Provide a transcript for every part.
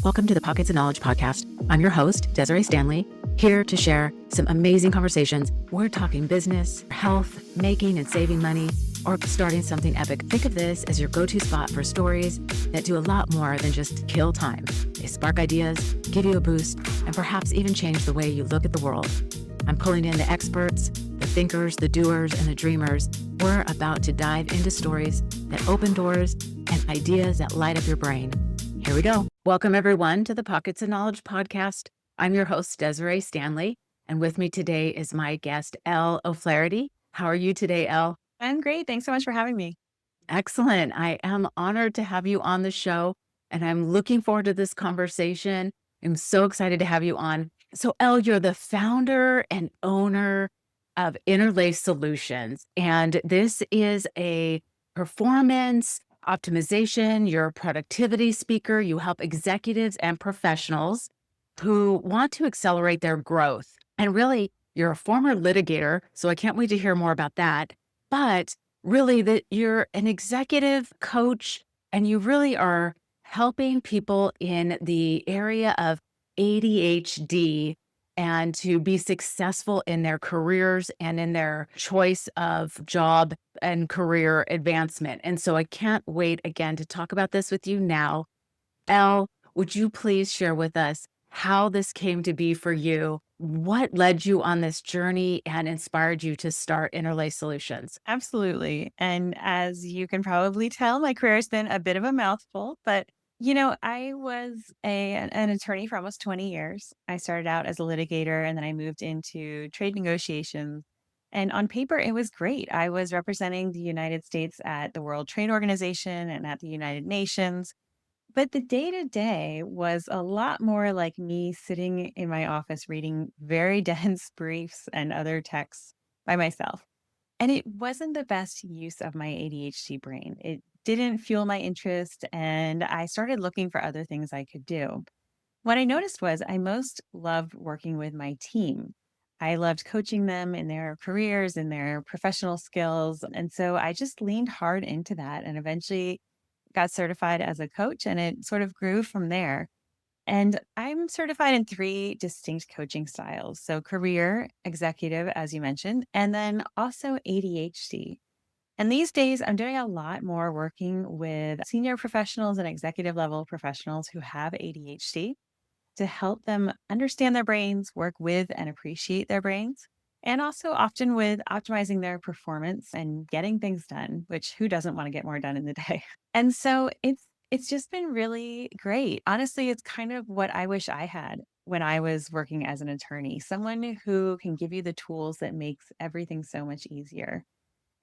Welcome to the Pockets of Knowledge podcast. I'm your host, Desiree Stanley, here to share some amazing conversations. We're talking business, health, making and saving money, or starting something epic. Think of this as your go-to spot for stories that do a lot more than just kill time. They spark ideas, give you a boost, and perhaps even change the way you look at the world. I'm pulling in the experts, the thinkers, the doers, and the dreamers. We're about to dive into stories that open doors and ideas that light up your brain. Here we go. Welcome, everyone, to the Pockets of Knowledge podcast. I'm your host, Desiree Stanley, and with me today is my guest, Elle O'Flaherty. How are you today, Elle? I'm great. Thanks so much for having me. Excellent. I am honored to have you on the show, and I'm looking forward to this conversation. I'm so excited to have you on. So, Elle, you're the founder and owner of Interlace Solutions, and this is a performance optimization. You're a productivity speaker. You help executives and professionals who want to accelerate their growth. And really, you're a former litigator, so I can't wait to hear more about that. But really, that you're an executive coach and you really are helping people in the area of ADHD and to be successful in their careers and in their choice of job and career advancement. And so I can't wait again to talk about this with you now. Elle, would you please share with us how this came to be for you? What led you on this journey and inspired you to start Interlace Solutions? Absolutely. And as you can probably tell, my career has been a bit of a mouthful, but I was an attorney for almost 20 years. I started out as a litigator and then I moved into trade negotiations. And on paper, it was great. I was representing the United States at the World Trade Organization and at the United Nations. But the day to day was a lot more like me sitting in my office reading very dense briefs and other texts by myself. And it wasn't the best use of my ADHD brain. It didn't fuel my interest, and I started looking for other things I could do. What I noticed was I most loved working with my team. I loved coaching them in their careers, in their professional skills. And so I just leaned hard into that and eventually got certified as a coach, and it sort of grew from there. And I'm certified in three distinct coaching styles. So, career, executive, as you mentioned, and then also ADHD. And these days, I'm doing a lot more working with senior professionals and executive level professionals who have ADHD to help them understand their brains, work with and appreciate their brains, and also often with optimizing their performance and getting things done, which who doesn't want to get more done in the day? And so it's just been really great. Honestly, it's kind of what I wish I had when I was working as an attorney, someone who can give you the tools that makes everything so much easier.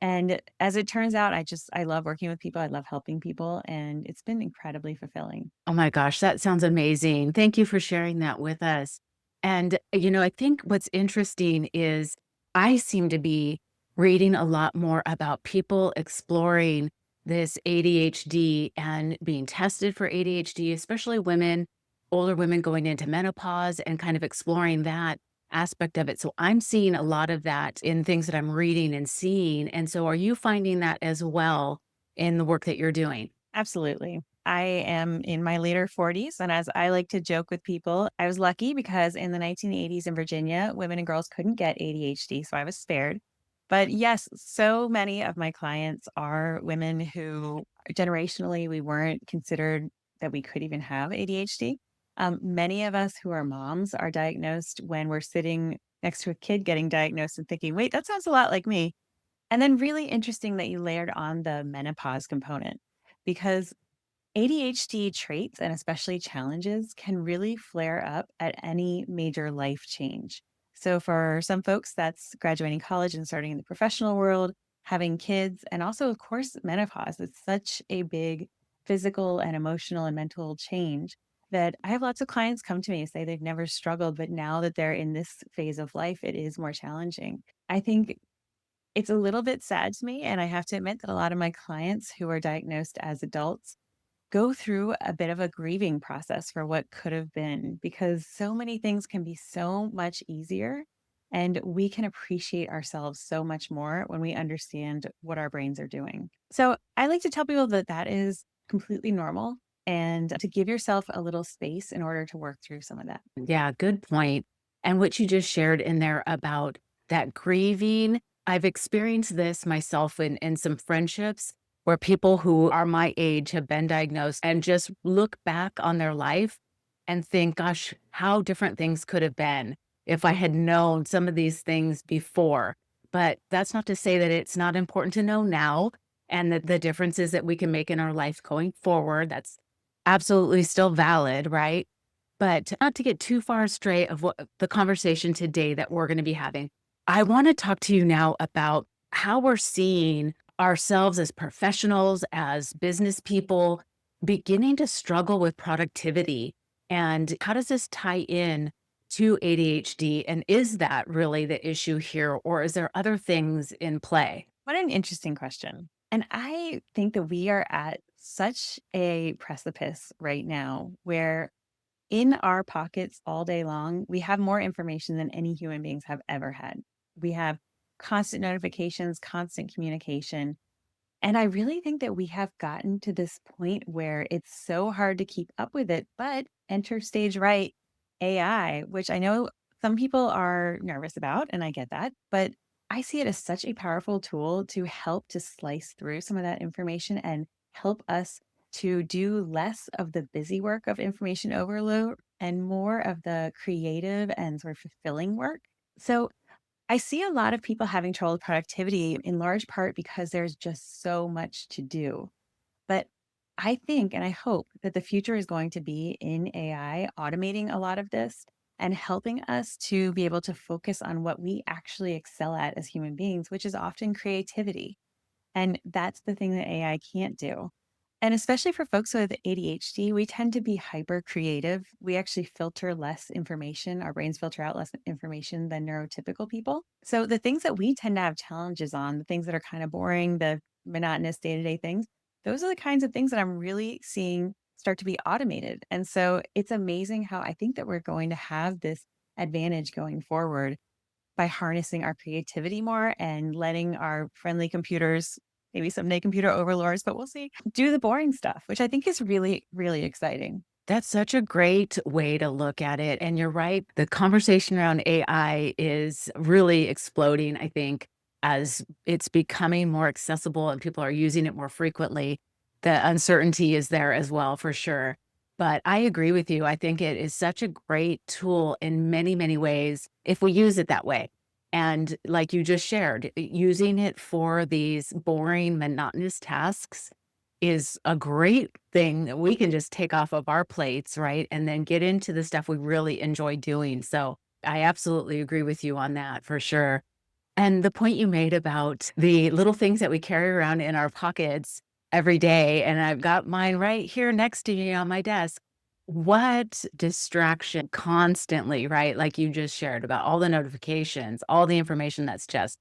And as it turns out, I love working with people. I love helping people, and it's been incredibly fulfilling. Oh my gosh, that sounds amazing. Thank you for sharing that with us. And, I think what's interesting is I seem to be reading a lot more about people exploring this ADHD and being tested for ADHD, especially women, older women going into menopause and kind of exploring that aspect of it. So I'm seeing a lot of that in things that I'm reading and seeing. And so are you finding that as well in the work that you're doing? Absolutely. I am in my later 40s. And as I like to joke with people, I was lucky because in the 1980s in Virginia, women and girls couldn't get ADHD. So I was spared. But yes, so many of my clients are women who generationally we weren't considered that we could even have ADHD. Many of us who are moms are diagnosed when we're sitting next to a kid getting diagnosed and thinking, wait, that sounds a lot like me. And then really interesting that you layered on the menopause component because ADHD traits and especially challenges can really flare up at any major life change. So, for some folks, that's graduating college and starting in the professional world, having kids, and also, of course, menopause. It's such a big physical and emotional and mental change that I have lots of clients come to me and say they've never struggled, but now that they're in this phase of life, it is more challenging. I think it's a little bit sad to me, and I have to admit that a lot of my clients who are diagnosed as adults go through a bit of a grieving process for what could have been because so many things can be so much easier and we can appreciate ourselves so much more when we understand what our brains are doing. So I like to tell people that that is completely normal. and to give yourself a little space in order to work through some of that. Yeah, good point. And what you just shared in there about that grieving, I've experienced this myself in some friendships where people who are my age have been diagnosed and just look back on their life and think, gosh, how different things could have been if I had known some of these things before. But that's not to say that it's not important to know now and that the differences that we can make in our life going forward. That's absolutely still valid, right? But not to get too far astray of what the conversation today that we're going to be having, I want to talk to you now about how we're seeing ourselves as professionals, as business people, beginning to struggle with productivity. And how does this tie in to ADHD? And is that really the issue here, or is there other things in play? What an interesting question. And I think that we are at such a precipice right now where in our pockets all day long, we have more information than any human beings have ever had. We have constant notifications, constant communication. And I really think that we have gotten to this point where it's so hard to keep up with it. But enter stage right, AI, which I know some people are nervous about, and I get that. But I see it as such a powerful tool to help to slice through some of that information and help us to do less of the busy work of information overload and more of the creative and sort of fulfilling work. So I see a lot of people having trouble with productivity in large part because there's just so much to do. But I think and I hope that the future is going to be in AI automating a lot of this and helping us to be able to focus on what we actually excel at as human beings, which is often creativity. And that's the thing that AI can't do. And especially for folks with ADHD, we tend to be hyper creative. We actually filter less information. Our brains filter out less information than neurotypical people. So the things that we tend to have challenges on, the things that are kind of boring, the monotonous day to day things, those are the kinds of things that I'm really seeing start to be automated. And so it's amazing how I think that we're going to have this advantage going forward by harnessing our creativity more and letting our friendly computers, maybe someday computer overlords, but we'll see, do the boring stuff, which I think is really, really exciting. That's such a great way to look at it. And you're right. The conversation around AI is really exploding, I think, as it's becoming more accessible and people are using it more frequently. The uncertainty is there as well, for sure. But I agree with you. I think it is such a great tool in many, many ways if we use it that way. And like you just shared, using it for these boring, monotonous tasks is a great thing that we can just take off of our plates, right? And then get into the stuff we really enjoy doing. So I absolutely agree with you on that for sure. And the point you made about the little things that we carry around in our pockets every day, and I've got mine right here next to me on my desk. What distraction constantly, right? Like you just shared about all the notifications, all the information that's just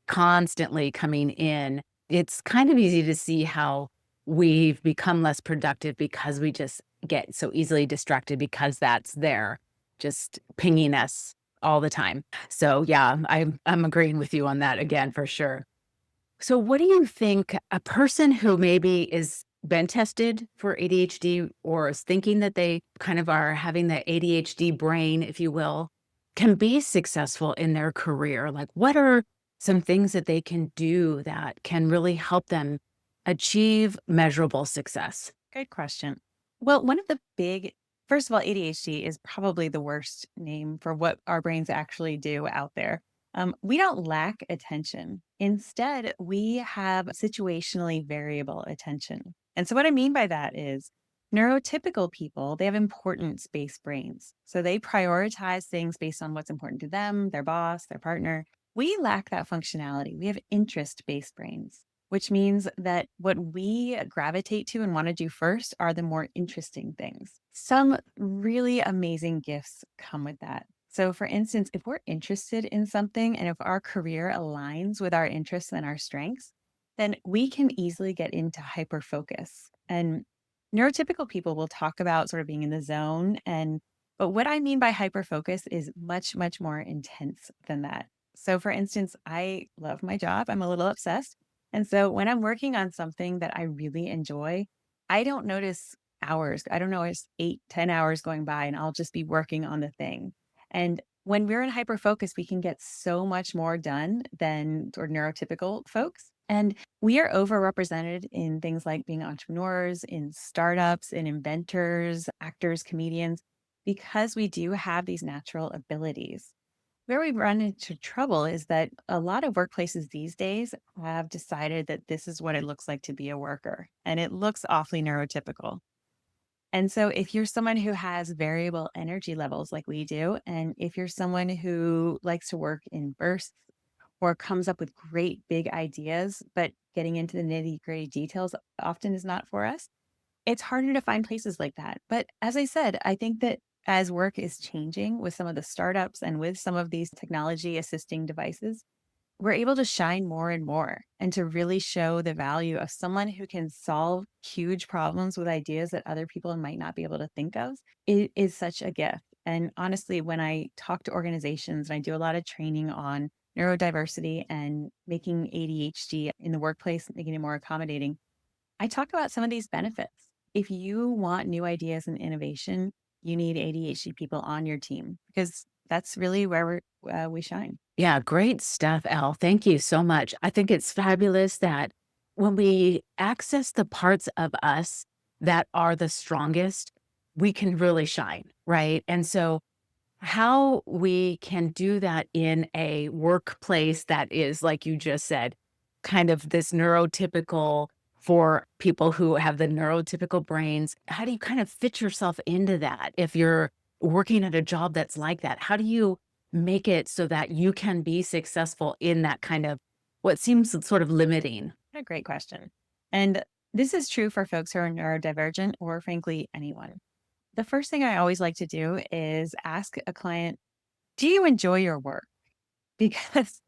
constantly coming in. It's kind of easy to see how we've become less productive because we just get so easily distracted because that's there, just pinging us all the time. So yeah, I'm agreeing with you on that again for sure. So what do you think a person who maybe is been tested for ADHD or is thinking that they kind of are having the ADHD brain, if you will, can be successful in their career? Like what are some things that they can do that can really help them achieve measurable success? Good question. Well, one of the big, first of all, ADHD is probably the worst name for what our brains actually do out there. We don't lack attention. Instead, we have situationally variable attention. And so, what I mean by that is neurotypical people, they have importance based brains. So, they prioritize things based on what's important to them, their boss, their partner. We lack that functionality. We have interest based brains, which means that what we gravitate to and want to do first are the more interesting things. Some really amazing gifts come with that. So, for instance, if we're interested in something and if our career aligns with our interests and our strengths, then we can easily get into hyper focus. And neurotypical people will talk about sort of being in the zone. But what I mean by hyper focus is much, much more intense than that. So, for instance, I love my job, I'm a little obsessed. And so when I'm working on something that I really enjoy, I don't notice hours. I don't know, it's 8, 10 hours going by, and I'll just be working on the thing. And when we're in hyper focus, we can get so much more done than sort of neurotypical folks. And we are overrepresented in things like being entrepreneurs, in startups, in inventors, actors, comedians, because we do have these natural abilities. Where we run into trouble is that a lot of workplaces these days have decided that this is what it looks like to be a worker, and it looks awfully neurotypical. And so, if you're someone who has variable energy levels like we do, and if you're someone who likes to work in bursts or comes up with great big ideas, but getting into the nitty gritty details often is not for us, it's harder to find places like that. But as I said, I think that as work is changing with some of the startups and with some of these technology assisting devices, we're able to shine more and more and to really show the value of someone who can solve huge problems with ideas that other people might not be able to think of. It is such a gift. And honestly, when I talk to organizations and I do a lot of training on neurodiversity and making ADHD in the workplace, making it more accommodating, I talk about some of these benefits. If you want new ideas and innovation, you need ADHD people on your team because that's really where we shine. Yeah, great stuff, Elle. Thank you so much. I think it's fabulous that when we access the parts of us that are the strongest, we can really shine, right? And so, how we can do that in a workplace that is, like you just said, kind of this neurotypical for people who have the neurotypical brains. How do you kind of fit yourself into that if you're working at a job that's like that? How do you make it so that you can be successful in that kind of what seems sort of limiting? What a great question. And this is true for folks who are neurodivergent or, frankly, anyone. The first thing I always like to do is ask a client, do you enjoy your work? Because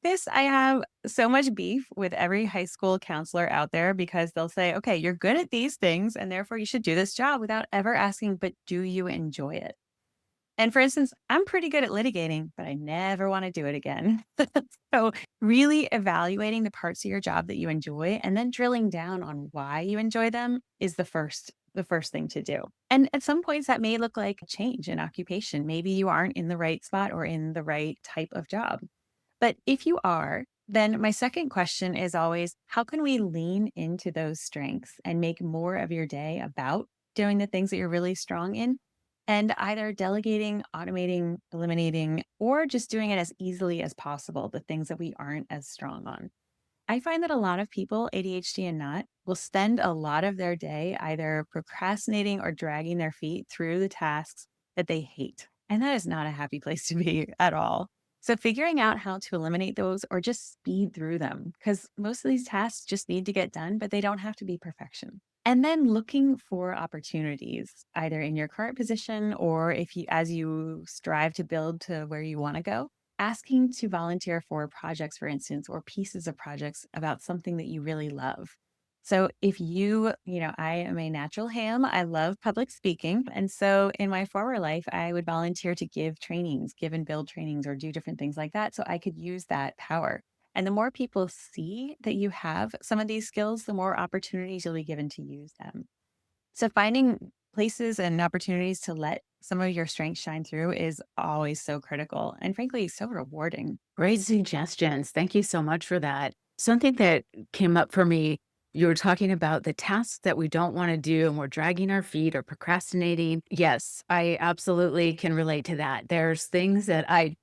this, I have so much beef with every high school counselor out there because they'll say, okay, you're good at these things, and therefore you should do this job without ever asking, but do you enjoy it? And for instance, I'm pretty good at litigating, but I never want to do it again. So, really evaluating the parts of your job that you enjoy and then drilling down on why you enjoy them is the first thing to do. And at some points that may look like a change in occupation. Maybe you aren't in the right spot or in the right type of job. But if you are, then my second question is always how can we lean into those strengths and make more of your day about doing the things that you're really strong in? And either delegating, automating, eliminating, or just doing it as easily as possible, the things that we aren't as strong on. I find that a lot of people, ADHD and not, will spend a lot of their day either procrastinating or dragging their feet through the tasks that they hate. And that is not a happy place to be at all. So, figuring out how to eliminate those or just speed through them, because most of these tasks just need to get done, but they don't have to be perfection. And then looking for opportunities, either in your current position or if you, as you strive to build to where you want to go, asking to volunteer for projects, for instance, or pieces of projects about something that you really love. So if I am a natural ham. I love public speaking. And so in my former life, I would volunteer to give trainings, give and build trainings, or do different things like that. So I could use that power. And the more people see that you have some of these skills, the more opportunities you'll be given to use them. So finding places and opportunities to let some of your strengths shine through is always so critical and frankly so rewarding. Great suggestions. Thank you so much for that. Something that came up for me, you were talking about the tasks that we don't want to do and we're dragging our feet or procrastinating. Yes, I absolutely can relate to that. There's things that I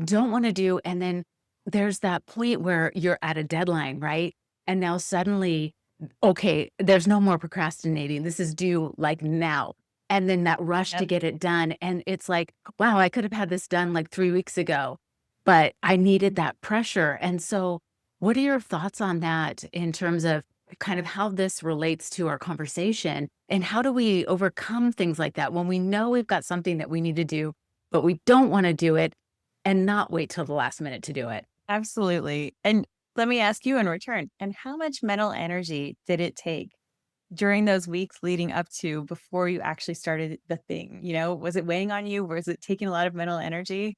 don't want to do. And then there's that point where you're at a deadline, right? And now suddenly, okay, there's no more procrastinating. This is due like now. And then that rush to Yep. get it done. And it's like, wow, I could have had this done like 3 weeks ago, but I needed that pressure, and so, what are your thoughts on that in terms of kind of how this relates to our conversation, and how do we overcome things like that when we know we've got something that we need to do, but we don't wanna do it and not wait till the last minute to do it? Absolutely. And let me ask you in return, and how much mental energy did it take during those weeks leading up to before you actually started the thing? Was it weighing on you? Was it taking a lot of mental energy?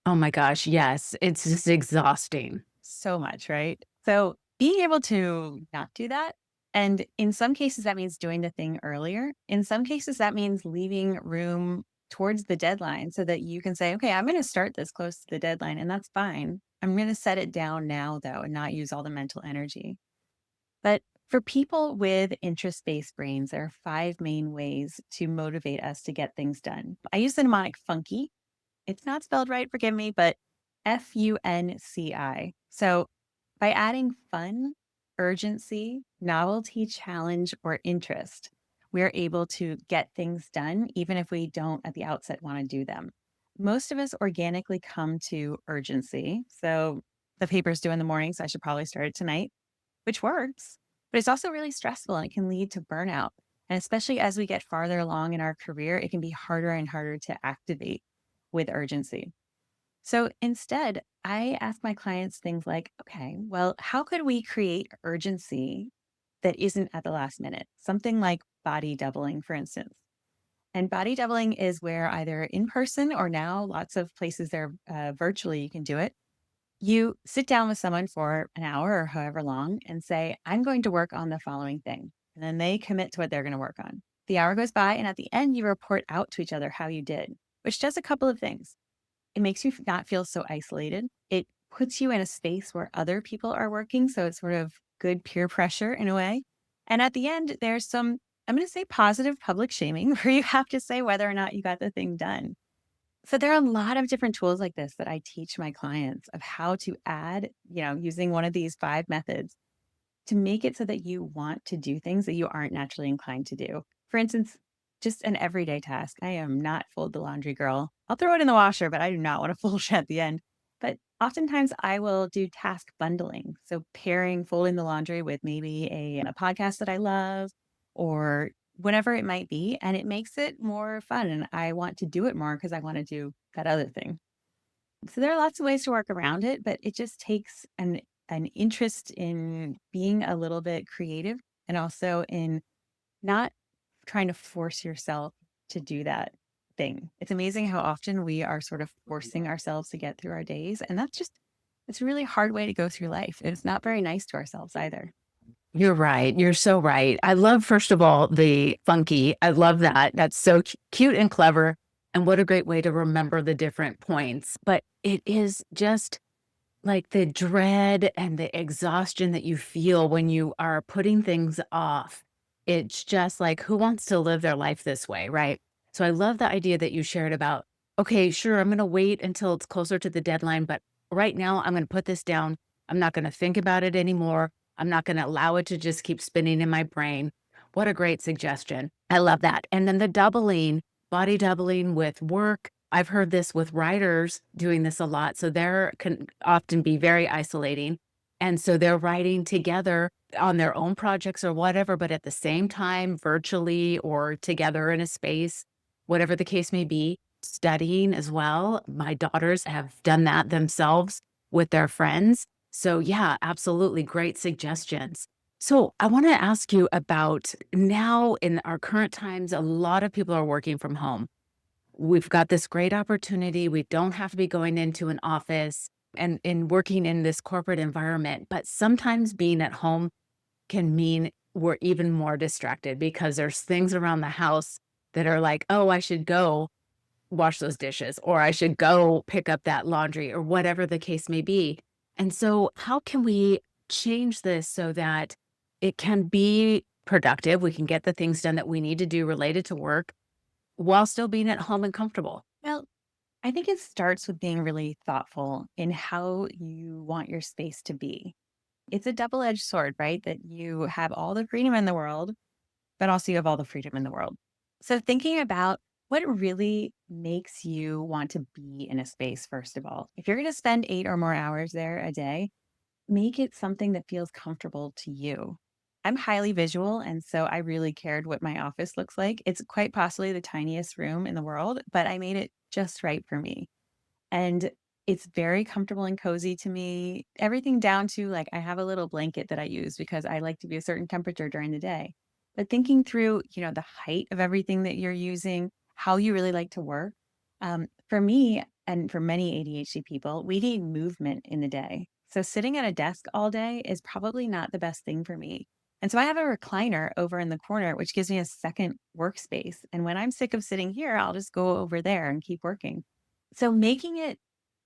Oh my gosh, yes, it's just exhausting. So much, right? So being able to not do that And in some cases, that means doing the thing earlier. In some cases, that means leaving room towards the deadline so that you can say, okay, I'm going to start this close to the deadline, and that's fine. I'm going to set it down now, though, and not use all the mental energy. But for people with interest based brains, there are five main ways to motivate us to get things done. I use the mnemonic funky. It's not spelled right, forgive me, but FUNCI. So by adding fun, urgency, novelty, challenge, or interest, we're able to get things done, even if we don't at the outset want to do them. Most of us organically come to urgency. So the paper's due in the morning, so I should probably start it tonight, which works, but it's also really stressful and it can lead to burnout. And especially as we get farther along in our career, it can be harder and harder to activate with urgency. So instead, I ask my clients things like, okay, well, how could we create urgency that isn't at the last minute? Something like body doubling, for instance. And body doubling is where either in person or now lots of places there virtually you can do it. You sit down with someone for an hour or however long and say, I'm going to work on the following thing. And then they commit to what they're going to work on. The hour goes by, and at the end, you report out to each other how you did, which does a couple of things. It makes you not feel so isolated. It puts you in a space where other people are working. So it's sort of good peer pressure in a way. And at the end, there's some, I'm going to say positive public shaming where you have to say whether or not you got the thing done. So there are a lot of different tools like this that I teach my clients of how to add, using one of these five methods to make it so that you want to do things that you aren't naturally inclined to do. For instance, just an everyday task. I am not fold the laundry girl. I'll throw it in the washer, but I do not want to fold it at the end. But oftentimes I will do task bundling. So pairing folding the laundry with maybe a podcast that I love or whatever it might be. And it makes it more fun. And I want to do it more because I want to do that other thing. So there are lots of ways to work around it, but it just takes an interest in being a little bit creative and also in not trying to force yourself to do that thing. It's amazing how often we are sort of forcing ourselves to get through our days. And it's a really hard way to go through life. It's not very nice to ourselves either. You're right. You're so right. I love, first of all, the funky. I love that. That's so cute and clever. And what a great way to remember the different points. But it is just like the dread and the exhaustion that you feel when you are putting things off. It's just like, who wants to live their life this way, right? So I love the idea that you shared about, okay, sure, I'm going to wait until it's closer to the deadline, but right now I'm going to put this down. I'm not going to think about it anymore. I'm not going to allow it to just keep spinning in my brain. What a great suggestion. I love that. And then the doubling, body doubling with work. I've heard this with writers doing this a lot. So there can often be very isolating. And so they're writing together on their own projects or whatever, but at the same time, virtually or together in a space, whatever the case may be, studying as well. My daughters have done that themselves with their friends. So, yeah, absolutely great suggestions. So, I want to ask you about now in our current times, a lot of people are working from home. We've got this great opportunity. We don't have to be going into an office and in working in this corporate environment. But sometimes being at home can mean we're even more distracted because there's things around the house that are like, oh, I should go wash those dishes, or I should go pick up that laundry, or whatever the case may be. And so, how can we change this so that it can be productive? We can get the things done that we need to do related to work while still being at home and comfortable. Well, I think it starts with being really thoughtful in how you want your space to be. It's a double edged sword, right? That you have all the freedom in the world, but also you have all the freedom in the world. So thinking about what really makes you want to be in a space, first of all. If you're going to spend 8 or more hours there a day, make it something that feels comfortable to you. I'm highly visual, and so I really cared what my office looks like. It's quite possibly the tiniest room in the world, but I made it just right for me. And it's very comfortable and cozy to me. Everything down to like I have a little blanket that I use because I like to be a certain temperature during the day. But thinking through, the height of everything that you're using, how you really like to work. For me and for many ADHD people, we need movement in the day. So sitting at a desk all day is probably not the best thing for me. And so I have a recliner over in the corner, which gives me a second workspace. And when I'm sick of sitting here, I'll just go over there and keep working. So making it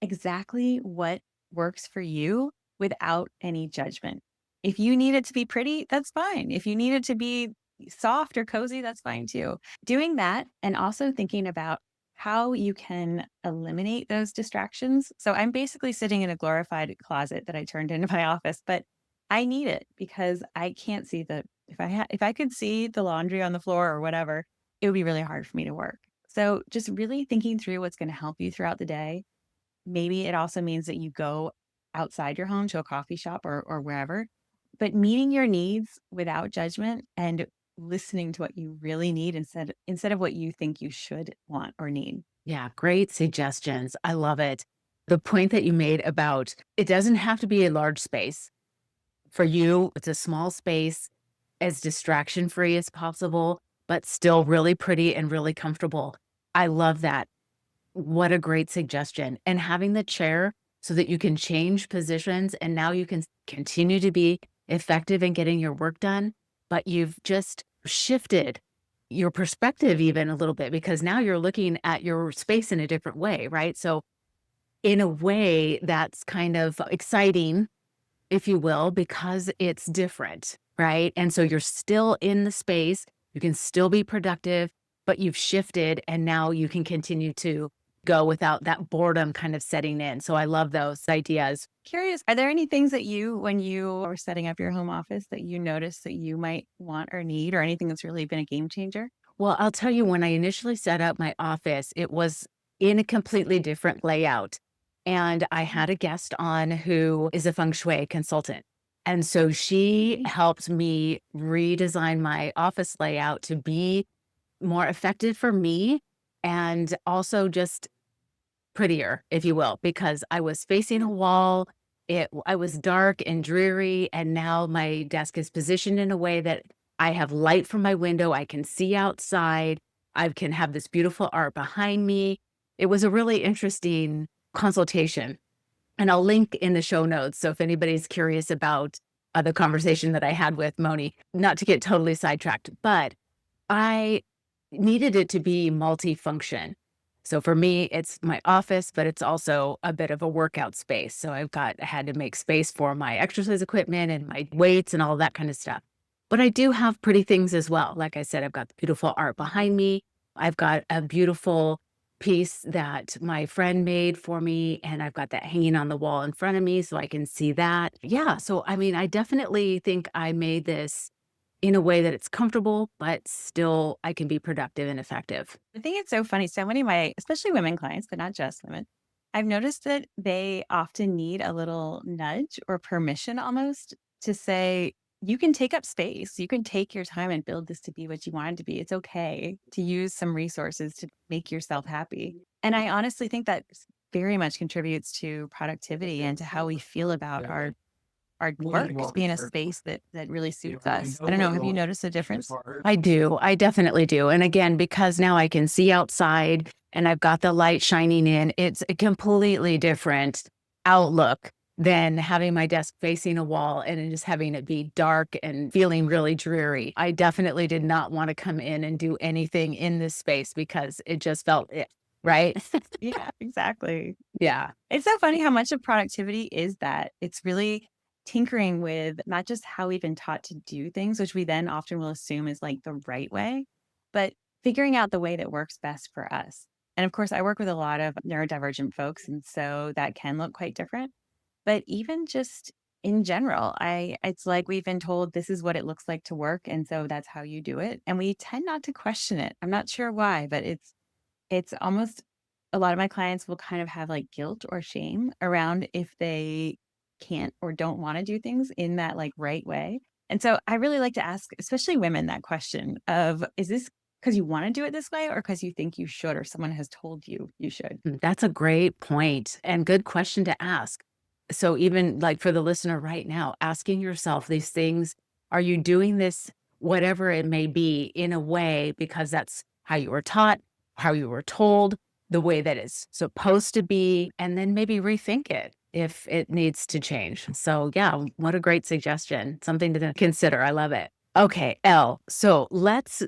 exactly what works for you without any judgment. If you need it to be pretty, that's fine. If you need it to be soft or cozy, that's fine too. Doing that and also thinking about how you can eliminate those distractions. So I'm basically sitting in a glorified closet that I turned into my office, but I need it because I can't see the if I could see the laundry on the floor or whatever, it would be really hard for me to work. So just really thinking through what's going to help you throughout the day. Maybe it also means that you go outside your home to a coffee shop or wherever, but meeting your needs without judgment and listening to what you really need instead of what you think you should want or need. Yeah, great suggestions. I love it. The point that you made about it doesn't have to be a large space. For you, it's a small space, as distraction free as possible, but still really pretty and really comfortable. I love that. What a great suggestion. And having the chair so that you can change positions and now you can continue to be effective in getting your work done, but you've just shifted your perspective even a little bit because now you're looking at your space in a different way, right? So, in a way, that's kind of exciting, if you will, because it's different, right? And so you're still in the space, you can still be productive, but you've shifted and now you can continue to go without that boredom kind of setting in. So I love those ideas. Curious, are there any things that you, when you are setting up your home office, that you notice that you might want or need, or anything that's really been a game changer? Well, I'll tell you, when I initially set up my office, it was in a completely different layout. And I had a guest on who is a feng shui consultant. And so she helped me redesign my office layout to be more effective for me and also just prettier, if you will, because I was facing a wall. I was dark and dreary, and now my desk is positioned in a way that I have light from my window. I can see outside. I can have this beautiful art behind me. It was a really interesting consultation, and I'll link in the show notes. So if anybody's curious about the conversation that I had with Moni, not to get totally sidetracked, but I needed it to be multifunction. So for me, it's my office, but it's also a bit of a workout space. So I had to make space for my exercise equipment and my weights and all that kind of stuff. But I do have pretty things as well. Like I said, I've got the beautiful art behind me. I've got a beautiful piece that my friend made for me, and I've got that hanging on the wall in front of me so I can see that. Yeah. So, I mean, I definitely think I made this in a way that it's comfortable, but still I can be productive and effective. I think it's so funny. So many of my, especially women clients, but not just women, I've noticed that they often need a little nudge or permission almost to say, you can take up space. You can take your time and build this to be what you want it to be. It's okay to use some resources to make yourself happy. And I honestly think that very much contributes to productivity and to how we feel about our work, just being a space that really suits us. I don't know. Have you noticed a difference? I do. I definitely do. And again, because now I can see outside and I've got the light shining in, it's a completely different outlook than having my desk facing a wall and then just having it be dark and feeling really dreary. I definitely did not want to come in and do anything in this space because it just felt it, right? Yeah, exactly. Yeah. It's so funny how much of productivity is that. It's really tinkering with not just how we've been taught to do things, which we then often will assume is like the right way, but figuring out the way that works best for us. And of course, I work with a lot of neurodivergent folks, and so that can look quite different. But even just in general, I it's like we've been told this is what it looks like to work, and so that's how you do it. And we tend not to question it. I'm not sure why, but it's almost a lot of my clients will kind of have, like, guilt or shame around if they can't or don't wanna do things in that, like, right way. And so I really like to ask, especially women, that question of, "Is this because you wanna do it this way or because you think you should or someone has told you you should?" That's a great point and good question to ask. So even like for the listener right now, asking yourself these things, are you doing this, whatever it may be, in a way because that's how you were taught, how you were told, the way that it's supposed to be, and then maybe rethink it. if it needs to change. So, yeah, what a great suggestion. Something to consider. I love it. Okay, Elle. So let's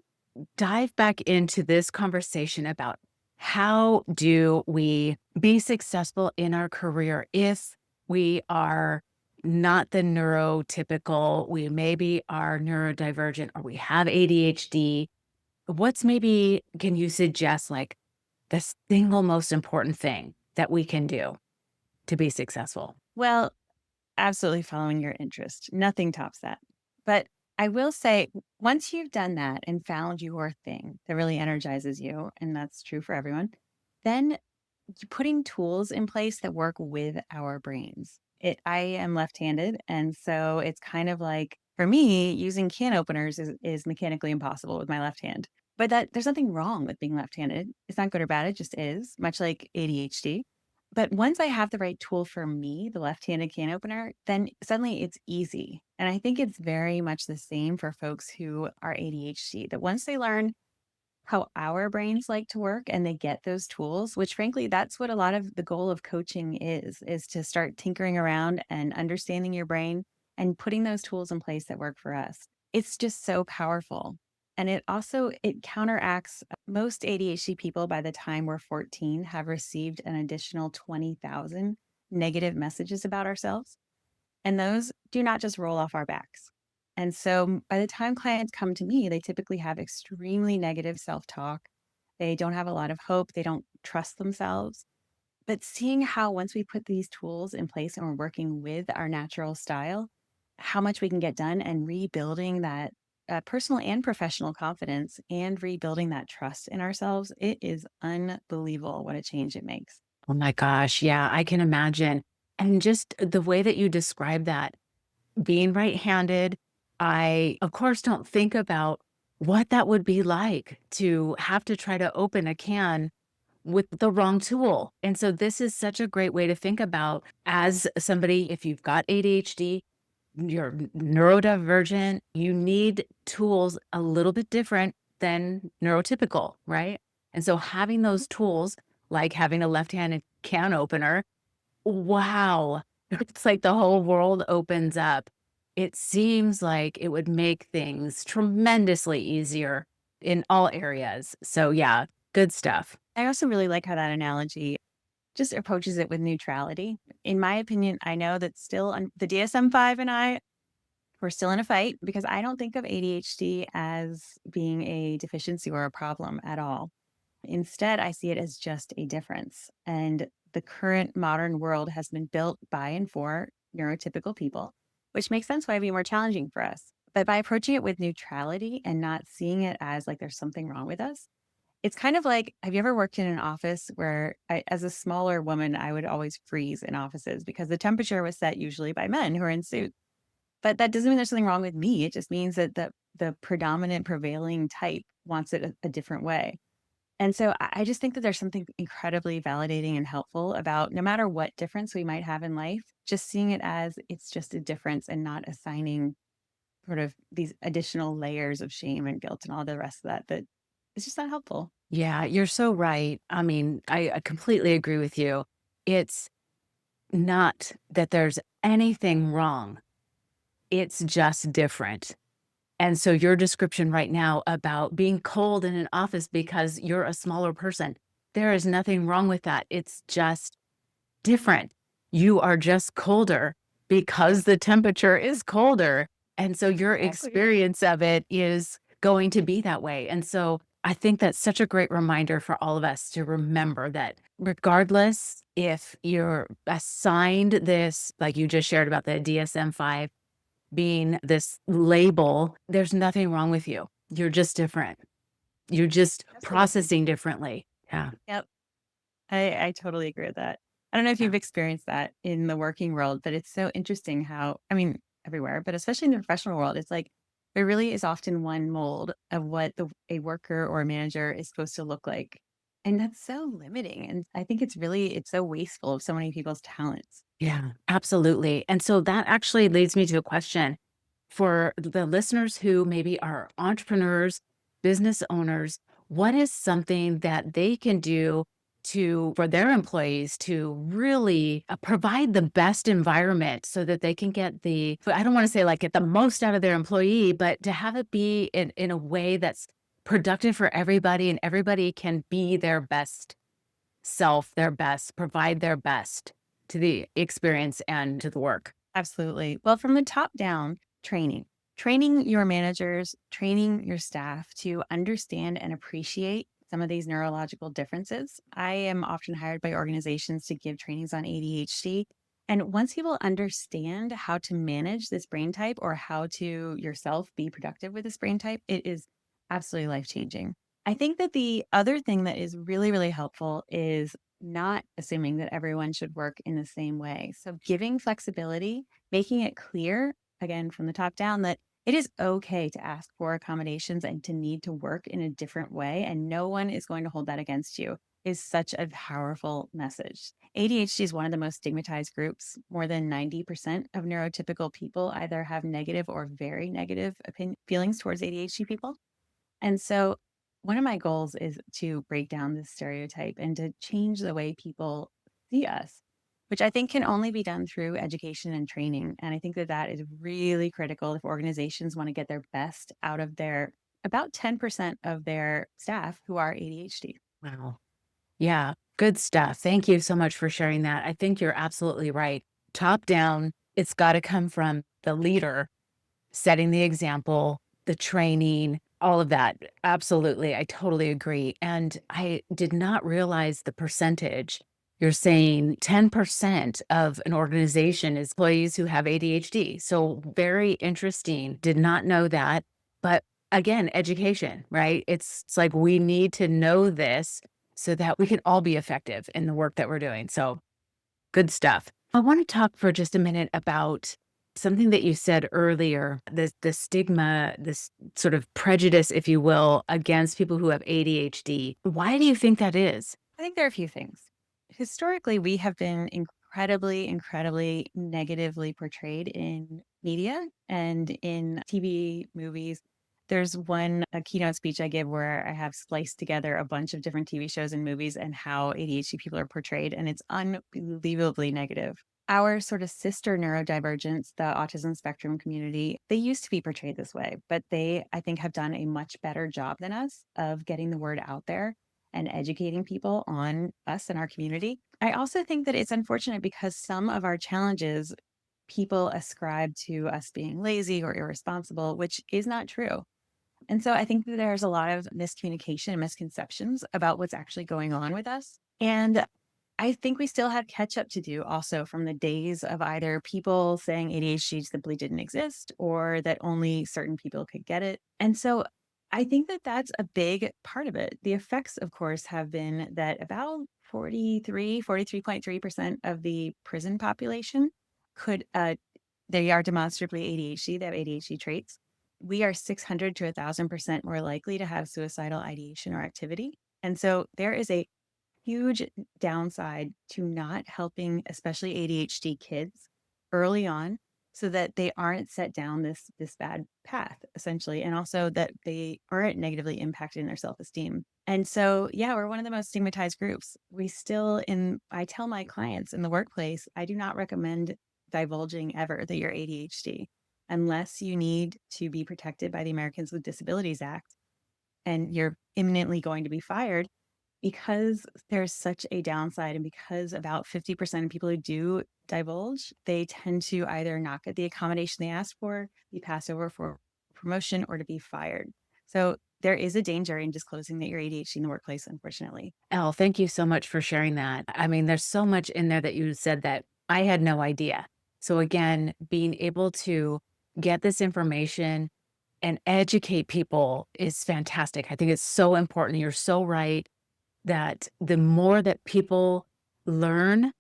dive back into this conversation about how do we be successful in our career if we are not the neurotypical, we maybe are neurodivergent, or we have ADHD. What's maybe, can you suggest like the single most important thing that we can do to be successful? Well, absolutely following your interest. Nothing tops that. But I will say, once you've done that and found your thing that really energizes you, and that's true for everyone, then putting tools in place that work with our brains. I am left-handed, and so it's kind of like for me, using can openers is mechanically impossible with my left hand. But that there's nothing wrong with being left-handed. It's not good or bad, it just is, much like ADHD. But once I have the right tool for me, the left-handed can opener, then suddenly it's easy. And I think it's very much the same for folks who are ADHD, that once they learn how our brains like to work and they get those tools, which frankly, that's what a lot of the goal of coaching is to start tinkering around and understanding your brain and putting those tools in place that work for us. It's just so powerful. And it counteracts most ADHD people by the time we're 14 have received an additional 20,000 negative messages about ourselves. And those do not just roll off our backs. And so by the time clients come to me, they typically have extremely negative self talk. They don't have a lot of hope. They don't trust themselves. But seeing how once we put these tools in place and we're working with our natural style, how much we can get done and rebuilding that personal and professional confidence and rebuilding that trust in ourselves, it is unbelievable what a change it makes. Oh my gosh. Yeah, I can imagine. And just the way that you describe that, being right-handed, I, of course, don't think about what that would be like to have to try to open a can with the wrong tool. And so this is such a great way to think about as somebody, if you've got ADHD, you're neurodivergent, you need tools a little bit different than neurotypical, right? And so having those tools, like having a left-handed can opener, wow. It's like the whole world opens up. It seems like it would make things tremendously easier in all areas. So yeah, good stuff. I also really like how that analogy just approaches it with neutrality. In my opinion, I know that still the DSM-5 and we're still in a fight because I don't think of ADHD as being a deficiency or a problem at all. Instead, I see it as just a difference. And the current modern world has been built by and for neurotypical people, which makes sense why it'd be more challenging for us. But by approaching it with neutrality and not seeing it as like there's something wrong with us, it's kind of like, have you ever worked in an office where as a smaller woman, I would always freeze in offices because the temperature was set usually by men who are in suits. But that doesn't mean there's something wrong with me. It just means that the predominant prevailing type wants it a different way. And so I just think that there's something incredibly validating and helpful about no matter what difference we might have in life, just seeing it as it's just a difference and not assigning sort of these additional layers of shame and guilt and all the rest of that, that it's just not helpful. Yeah, you're so right. I mean, I completely agree with you. It's not that there's anything wrong. It's just different. And so your description right now about being cold in an office because you're a smaller person, there is nothing wrong with that. It's just different. You are just colder because the temperature is colder. And so your Exactly. experience of it is going to be that way. And so I think that's such a great reminder for all of us to remember that regardless if you're assigned this, like you just shared about the DSM-5 being this label, there's nothing wrong with you. You're just different. You're just Absolutely. processing differently. Yeah. Yep. I totally agree with that. I don't know if Yeah. you've experienced that in the working world, but it's so interesting how, I mean, everywhere, but especially in the professional world, it's like there really is often one mold of what a worker or a manager is supposed to look like. And that's so limiting. And I think it's so wasteful of so many people's talents. Yeah, absolutely. And so that actually leads me to a question for the listeners who maybe are entrepreneurs, business owners. What is something that they can do for their employees to really provide the best environment so that they can get I don't want to say like get the most out of their employee, but to have it be in a way that's productive for everybody and everybody can be their best self, their best, provide their best to the experience and to the work. Absolutely. Well, from the top down, training your managers, training your staff to understand and appreciate some of these neurological differences. I am often hired by organizations to give trainings on ADHD. And once people understand how to manage this brain type or how to yourself be productive with this brain type, it is absolutely life changing. I think that the other thing that is really, really helpful is not assuming that everyone should work in the same way. So, giving flexibility, making it clear, again, from the top down, that it is okay to ask for accommodations and to need to work in a different way. And no one is going to hold that against you is such a powerful message. ADHD is one of the most stigmatized groups. More than 90% of neurotypical people either have negative or very negative feelings towards ADHD people. And so, one of my goals is to break down this stereotype and to change the way people see us, which I think can only be done through education and training. And I think that that is really critical if organizations want to get their best out of their about 10% of their staff who are ADHD. Wow. Yeah, good stuff. Thank you so much for sharing that. I think you're absolutely right. Top down, it's got to come from the leader setting the example, the training, all of that. Absolutely. I totally agree. And I did not realize the percentage. You're saying 10% of an organization is employees who have ADHD. So very interesting. Did not know that. But again, education, right? It's like we need to know this so that we can all be effective in the work that we're doing. So good stuff. I want to talk for just a minute about something that you said earlier, the stigma, this sort of prejudice, if you will, against people who have ADHD. Why do you think that is? I think there are a few things. Historically, we have been incredibly, incredibly negatively portrayed in media and in TV, movies. There's a keynote speech I give where I have spliced together a bunch of different TV shows and movies and how ADHD people are portrayed, and it's unbelievably negative. Our sort of sister neurodivergence, the autism spectrum community, they used to be portrayed this way, but they, I think, have done a much better job than us of getting the word out there and educating people on us and our community. I also think that it's unfortunate because some of our challenges, people ascribe to us being lazy or irresponsible, which is not true. And so I think that there's a lot of miscommunication and misconceptions about what's actually going on with us. And I think we still have catch up to do also from the days of either people saying ADHD simply didn't exist or that only certain people could get it. And so I think that that's a big part of it. The effects, of course, have been that about 43.3% of the prison population could, they are demonstrably ADHD, they have ADHD traits. We are 600 to 1,000% more likely to have suicidal ideation or activity. And so there is a huge downside to not helping, especially ADHD kids early on so that they aren't set down this bad path essentially, and also that they aren't negatively impacted in their self-esteem. And so, yeah, we're one of the most stigmatized groups. I tell my clients in the workplace, I do not recommend divulging ever that you're ADHD unless you need to be protected by the Americans with Disabilities Act and you're imminently going to be fired, because there's such a downside and because about 50% of people who do divulge, they tend to either not get the accommodation they asked for, be passed over for promotion, or to be fired. So there is a danger in disclosing that you're ADHD in the workplace, unfortunately. Elle, thank you so much for sharing that. I mean, there's so much in there that you said that I had no idea. So again, being able to get this information and educate people is fantastic. I think it's so important. You're so right that the more that people learn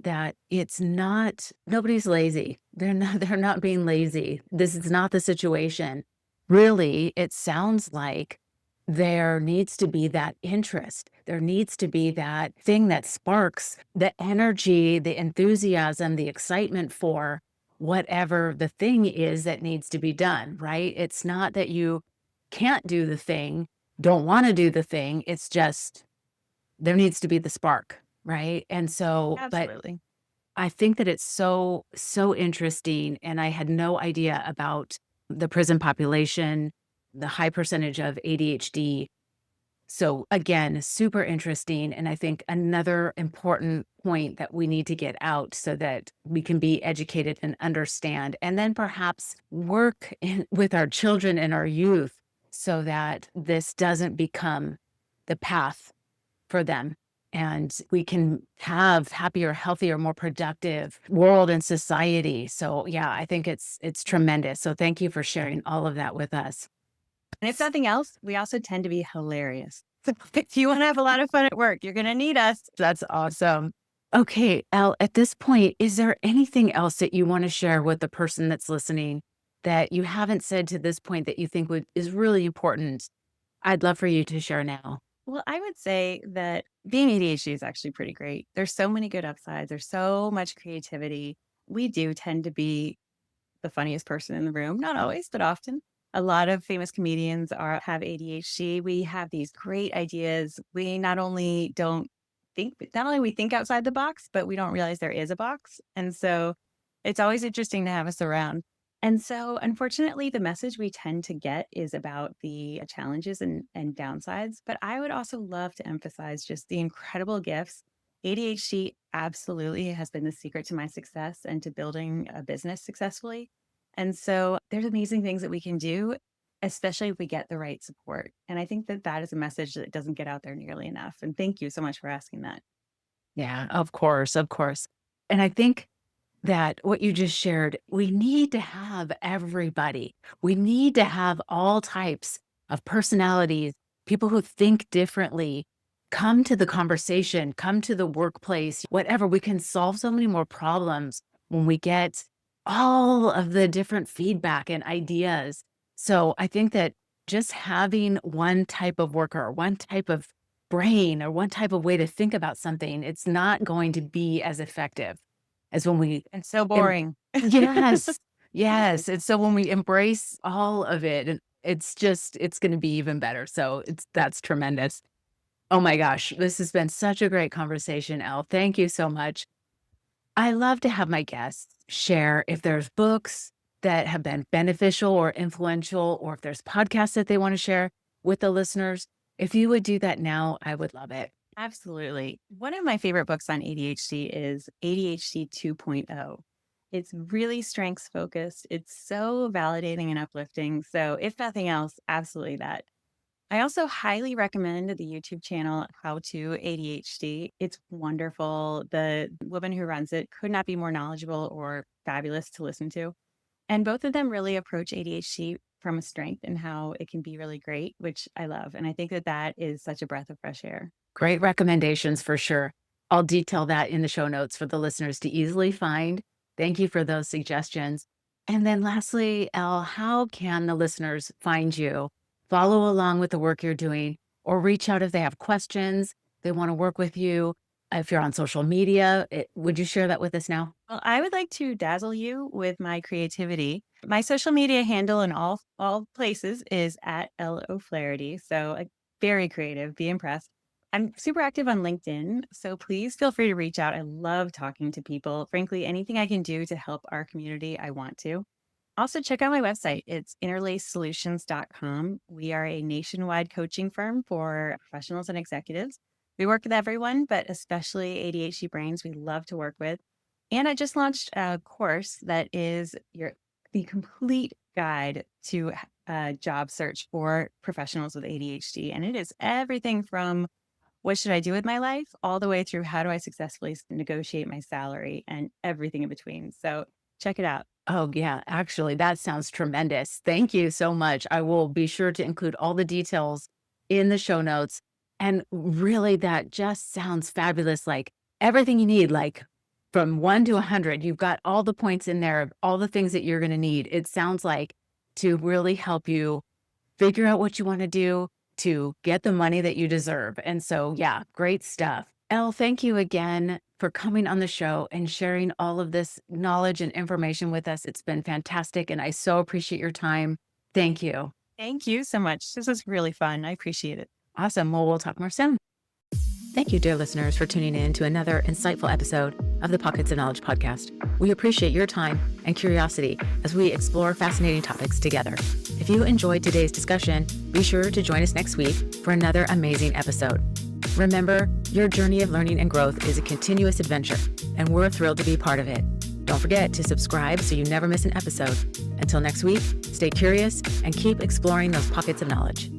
that it's not nobody's lazy. They're not being lazy. This is not the situation. Really, it sounds like there needs to be that interest. There needs to be that thing that sparks the energy, the enthusiasm, the excitement for whatever the thing is that needs to be done, right? It's not that you can't do the thing, don't want to do the thing. It's just there needs to be the spark, right? And so, but Absolutely. I think that it's so, so interesting, and I had no idea about the prison population, the high percentage of ADHD. So again, super interesting, and I think another important point that we need to get out so that we can be educated and understand, and then perhaps work with our children and our youth so that this doesn't become the path for them. And we can have happier, healthier, more productive world and society. So yeah, I think it's tremendous. So thank you for sharing all of that with us. And if nothing else, we also tend to be hilarious. So if you want to have a lot of fun at work, you're going to need us. That's awesome. Okay, Elle, at this point, is there anything else that you want to share with the person that's listening that you haven't said to this point that you think is really important? I'd love for you to share now. Well, I would say that being ADHD is actually pretty great. There's so many good upsides. There's so much creativity. We do tend to be the funniest person in the room, not always, but often. A lot of famous comedians have ADHD. We have these great ideas. We not only we think outside the box, but we don't realize there is a box. And so it's always interesting to have us around. And so unfortunately, the message we tend to get is about the challenges and downsides. But I would also love to emphasize just the incredible gifts. ADHD absolutely has been the secret to my success and to building a business successfully. And so there's amazing things that we can do, especially if we get the right support. And I think that that is a message that doesn't get out there nearly enough. And thank you so much for asking that. Yeah, of course, of course. And I think that what you just shared, we need to have everybody. We need to have all types of personalities, people who think differently, come to the conversation, come to the workplace, whatever. We can solve so many more problems when we get all of the different feedback and ideas. So I think that just having one type of worker, one type of brain, or one type of way to think about something, it's not going to be as effective as when we And so em boring. yes, yes, and so when we embrace all of it, and it's gonna be even better, so that's tremendous. Oh my gosh, this has been such a great conversation, Elle, thank you so much. I love to have my guests share if there's books that have been beneficial or influential, or if there's podcasts that they wanna share with the listeners. If you would do that now, I would love it. Absolutely. One of my favorite books on ADHD is ADHD 2.0. It's really strengths focused. It's so validating and uplifting. So, if nothing else, absolutely that. I also highly recommend the YouTube channel How to ADHD. It's wonderful. The woman who runs it could not be more knowledgeable or fabulous to listen to. And both of them really approach ADHD from a strength and how it can be really great, which I love. And I think that that is such a breath of fresh air. Great recommendations for sure. I'll detail that in the show notes for the listeners to easily find. Thank you for those suggestions. And then lastly, Elle, how can the listeners find you, follow along with the work you're doing, or reach out if they have questions, they want to work with you? If you're on social media, would you share that with us now? Well, I would like to dazzle you with my creativity. My social media handle in all places is at Elle O'Flaherty. So very creative. Be impressed. I'm super active on LinkedIn, so please feel free to reach out. I love talking to people. Frankly, anything I can do to help our community, I want to. Also, check out my website. It's interlacesolutions.com. We are a nationwide coaching firm for professionals and executives. We work with everyone, but especially ADHD brains, we love to work with. And I just launched a course that is the complete guide to job search for professionals with ADHD. And it is everything from what should I do with my life all the way through how do I successfully negotiate my salary and everything in between. So check it out. Oh, yeah. Actually, that sounds tremendous. Thank you so much. I will be sure to include all the details in the show notes. And really, that just sounds fabulous. Like everything you need, like from 1 to 100, you've got all the points in there, of all the things that you're going to need. It sounds like to really help you figure out what you want to do to get the money that you deserve. And so, yeah, great stuff. Elle, thank you again for coming on the show and sharing all of this knowledge and information with us. It's been fantastic, and I so appreciate your time. Thank you. Thank you so much. This was really fun. I appreciate it. Awesome. Well, we'll talk more soon. Thank you, dear listeners, for tuning in to another insightful episode of the Pockets of Knowledge podcast. We appreciate your time and curiosity as we explore fascinating topics together. If you enjoyed today's discussion, be sure to join us next week for another amazing episode. Remember, your journey of learning and growth is a continuous adventure, and we're thrilled to be part of it. Don't forget to subscribe so you never miss an episode. Until next week, stay curious and keep exploring those pockets of knowledge.